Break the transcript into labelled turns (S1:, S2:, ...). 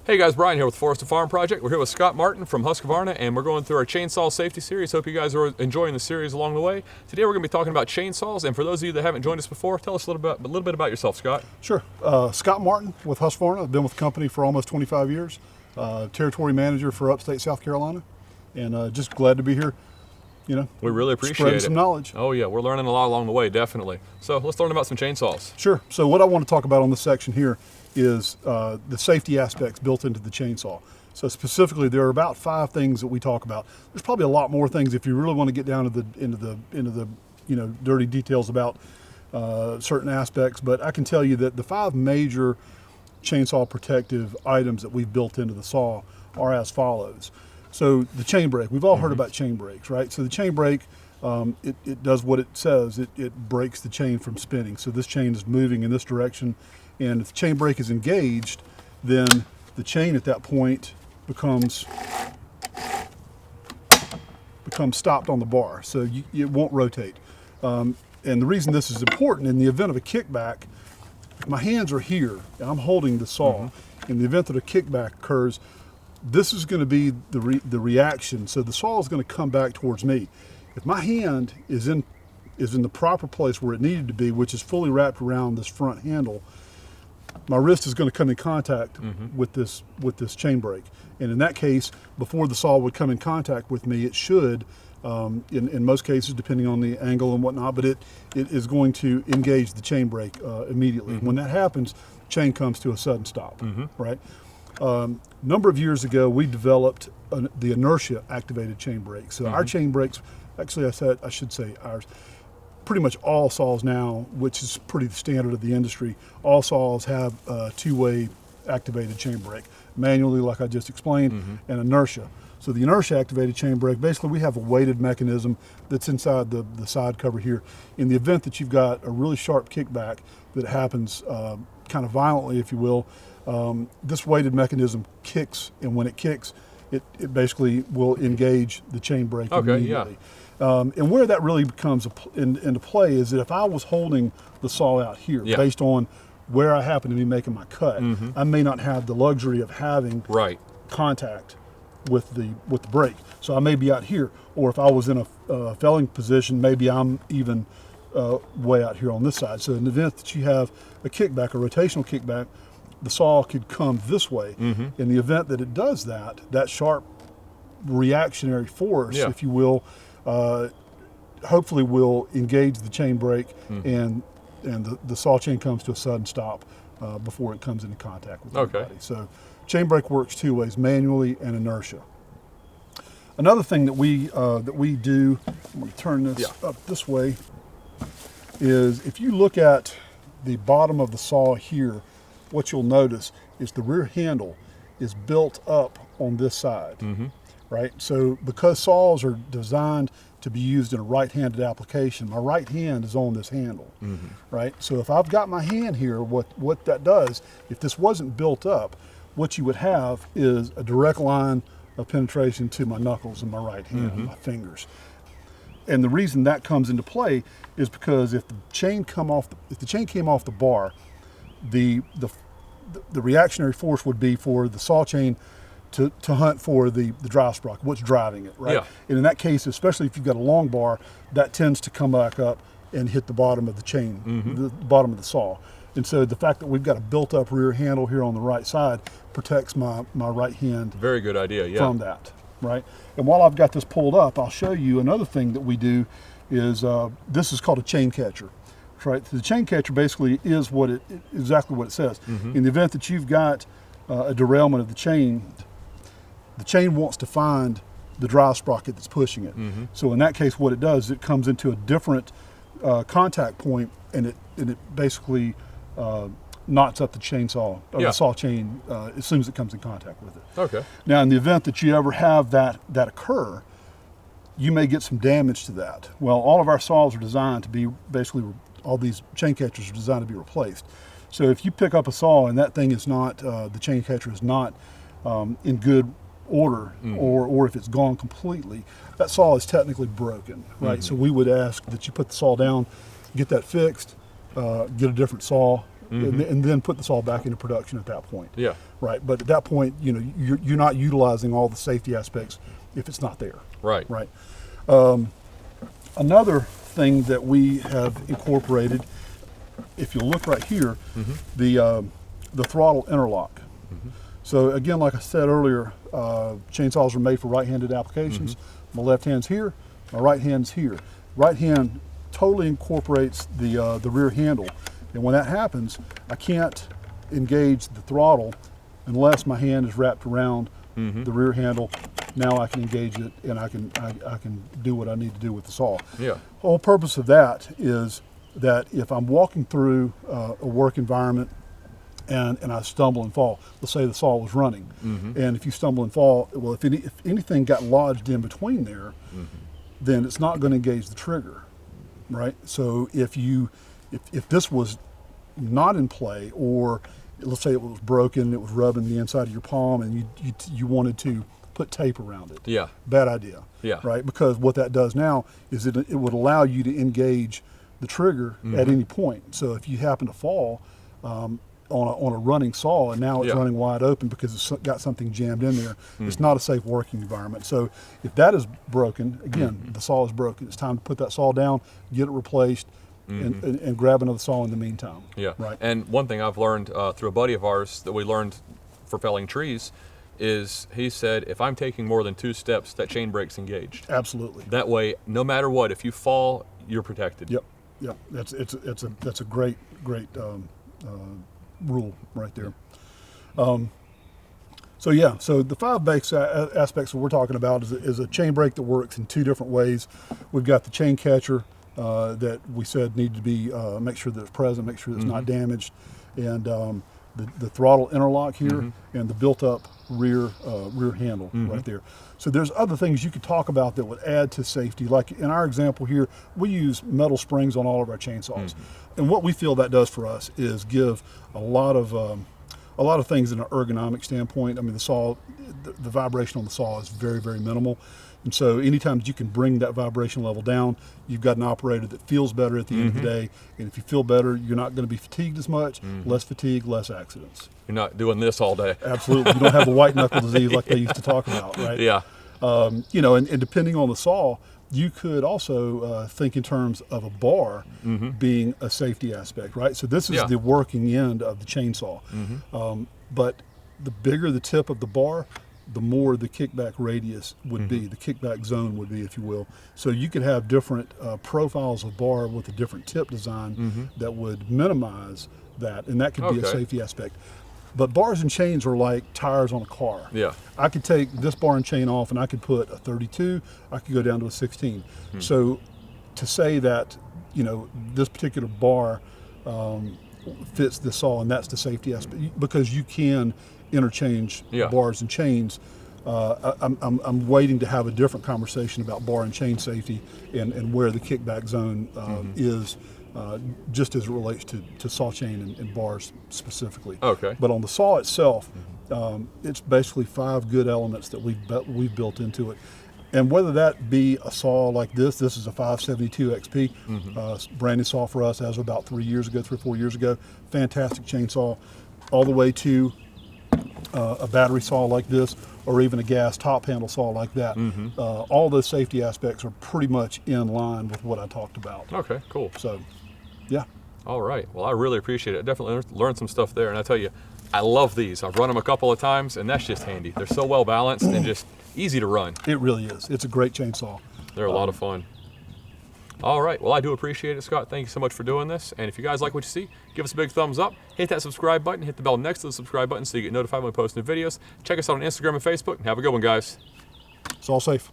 S1: Hey guys, Brian here with Forest to Farm Project. We're here with Scott Martin from Husqvarna, and we're going through our chainsaw safety series. Hope you guys are enjoying the series along the way. Today we're going to be talking about chainsaws, and for those of you that haven't joined us before, tell us a little bit about yourself, Scott.
S2: Sure. Scott Martin with Husqvarna. I've been with the company for almost 25 years. Territory manager for upstate South Carolina, and just glad to be here. You know,
S1: We really appreciate
S2: spreading
S1: it.
S2: some knowledge.
S1: Oh yeah, we're learning a lot along the way, definitely. So let's learn about some chainsaws.
S2: Sure. So what I want to talk about on this section here is the safety aspects built into the chainsaw. So specifically, there are about 5 things that we talk about. There's probably a lot more things if you really want to get down to into the dirty details about certain aspects. But I can tell you that the 5 major chainsaw protective items that we've built into the saw are as follows. So the chain brake, we've all heard about chain brakes, right? So the chain brake, it does what it says. It breaks the chain from spinning. So this chain is moving in this direction, and if the chain brake is engaged, then the chain at that point becomes stopped on the bar. So it won't rotate. And the reason this is important, in the event of a kickback, my hands are here, and I'm holding the saw. In the event that a kickback occurs, this is going to be the reaction. So the saw is going to come back towards me. If my hand is in the proper place where it needed to be, which is fully wrapped around this front handle, my wrist is going to come in contact with this chain brake. And in that case, before the saw would come in contact with me, it should, in most cases, depending on the angle and whatnot, but it is going to engage the chain brake immediately. When that happens, the chain comes to a sudden stop, right? Number of years ago, we developed the Inertia activated chain brake. So our chain brakes, actually I should say ours, pretty much all saws now, which is pretty standard of the industry, all saws have a 2-way activated chain brake, manually like I just explained, and Inertia. So the Inertia activated chain brake, basically we have a weighted mechanism that's inside the side cover here. In the event that you've got a really sharp kickback that happens kind of violently, if you will, this weighted mechanism kicks, and when it kicks, it basically will engage the chain brake immediately. And where that really comes into play is that if I was holding the saw out here, based on where I happen to be making my cut, I may not have the luxury of having contact with the brake. So I may be out here, or if I was in a felling position, maybe I'm even way out here on this side. So in the event that you have a kickback, a rotational kickback, the saw could come this way. In the event that it does that, that sharp reactionary force, if you will, hopefully will engage the chain brake, and the saw chain comes to a sudden stop before it comes into contact with anybody. So chain brake works 2 ways, manually and Inertia. Another thing that we do, let me turn this up this way, is if you look at the bottom of the saw here, what you'll notice is the rear handle is built up on this side, right? So because saws are designed to be used in a right-handed application, my right hand is on this handle, right? So if I've got my hand here, what that does, if this wasn't built up, what you would have is a direct line of penetration to my knuckles and my right hand, my fingers. And the reason that comes into play is because if the chain came off the bar, the reactionary force would be for the saw chain to hunt for the drive sprocket, what's driving it, right? And in that case, especially if you've got a long bar, that tends to come back up and hit the bottom of the chain, the bottom of the saw. And so the fact that we've got a built-up rear handle here on the right side protects my right hand. Very good idea, from that, right? And while I've got this pulled up, I'll show you another thing that we do is this is called a chain catcher. Right, so the chain catcher basically is exactly what it says. In the event that you've got a derailment of the chain wants to find the drive sprocket that's pushing it. So in that case, what it does, it comes into a different contact point, and it basically knots up the chainsaw, or the saw chain, as soon as it comes in contact with it. Now, in the event that you ever have that occur, you may get some damage to that. Well, all of our saws are designed to be basically, all these chain catchers are designed to be replaced. So if you pick up a saw and that thing is not, the chain catcher is not in good order, or if it's gone completely, that saw is technically broken, right? So we would ask that you put the saw down, get that fixed, get a different saw, and then put the saw back into production at that point.
S1: Yeah.
S2: Right. But at that point, you know, you're not utilizing all the safety aspects if it's not there.
S1: Right.
S2: Right. Another thing that we have incorporated, if you look right here, the throttle interlock. So again, like I said earlier, chainsaws are made for right-handed applications. My left hand's here, my right hand's here. Right hand totally incorporates the rear handle, and when that happens, I can't engage the throttle unless my hand is wrapped around the rear handle. Now I can engage it, and I can do what I need to do with the saw.
S1: Yeah.
S2: The whole purpose of that is that if I'm walking through a work environment and I stumble and fall, let's say the saw was running, and if you stumble and fall, well, if anything got lodged in between there, then it's not going to engage the trigger, right? So if this was not in play, or let's say it was broken, it was rubbing the inside of your palm, and you wanted to put tape around it.
S1: Yeah.
S2: Bad idea.
S1: Yeah.
S2: Right? Because what that does now is it would allow you to engage the trigger at any point. So if you happen to fall on a running saw, and now it's running wide open because it's got something jammed in there, it's not a safe working environment. So if that is broken, again, the saw is broken. It's time to put that saw down, get it replaced, and grab another saw in the meantime.
S1: Yeah.
S2: Right.
S1: And one thing I've learned through a buddy of ours that we learned for felling trees is he said, if I'm taking more than 2 steps, that chain brake's engaged.
S2: Absolutely.
S1: That way, no matter what, if you fall, you're protected.
S2: Yep. Yep. That's a great rule right there. So the 5 basic aspects that we're talking about is a chain brake that works in 2 different ways. We've got the chain catcher that we said needed to be make sure that it's present, make sure that it's not damaged, and the throttle interlock here, and the built-up rear handle right there. So there's other things you could talk about that would add to safety. Like in our example here, we use metal springs on all of our chainsaws, and what we feel that does for us is give a lot of things in an ergonomic standpoint. I mean, the vibration on the saw is very, very minimal. And so anytime you can bring that vibration level down, you've got an operator that feels better at the end of the day. And if you feel better, you're not going to be fatigued as much, less fatigue, less accidents.
S1: You're not doing this all day.
S2: Absolutely. You don't have the white knuckle disease like they used to talk about, right?
S1: Yeah.
S2: You know, and depending on the saw, you could also think in terms of a bar being a safety aspect, right? So this is the working end of the chainsaw. But the bigger the tip of the bar, the more the kickback radius would be, the kickback zone would be, if you will. So you could have different profiles of bar with a different tip design that would minimize that, and that could be a safety aspect. But bars and chains are like tires on a car.
S1: Yeah.
S2: I could take this bar and chain off and I could put a 32, I could go down to a 16. So to say that, you know, this particular bar fits the saw, and that's the safety aspect, because you can interchange bars and chains. I'm waiting to have a different conversation about bar and chain safety and where the kickback zone is, just as it relates to saw chain and bars specifically.
S1: Okay.
S2: But on the saw itself, it's basically 5 good elements that we've built into it. And whether that be a saw like this is a 572 XP, brand new saw for us as of about 3 or 4 years ago. Fantastic chainsaw, all the way to a battery saw like this, or even a gas top handle saw like that. All those safety aspects are pretty much in line with what I talked about.
S1: Okay, cool.
S2: So, yeah.
S1: All right. Well, I really appreciate it. I definitely learned some stuff there. And I tell you, I love these. I've run them a couple of times, and that's just handy. They're so well balanced and just easy to run.
S2: It really is. It's a great chainsaw.
S1: They're a lot of fun. All right. Well, I do appreciate it, Scott. Thank you so much for doing this. And if you guys like what you see, give us a big thumbs up. Hit that subscribe button. Hit the bell next to the subscribe button so you get notified when we post new videos. Check us out on Instagram and Facebook. And have a good one, guys.
S2: It's all safe.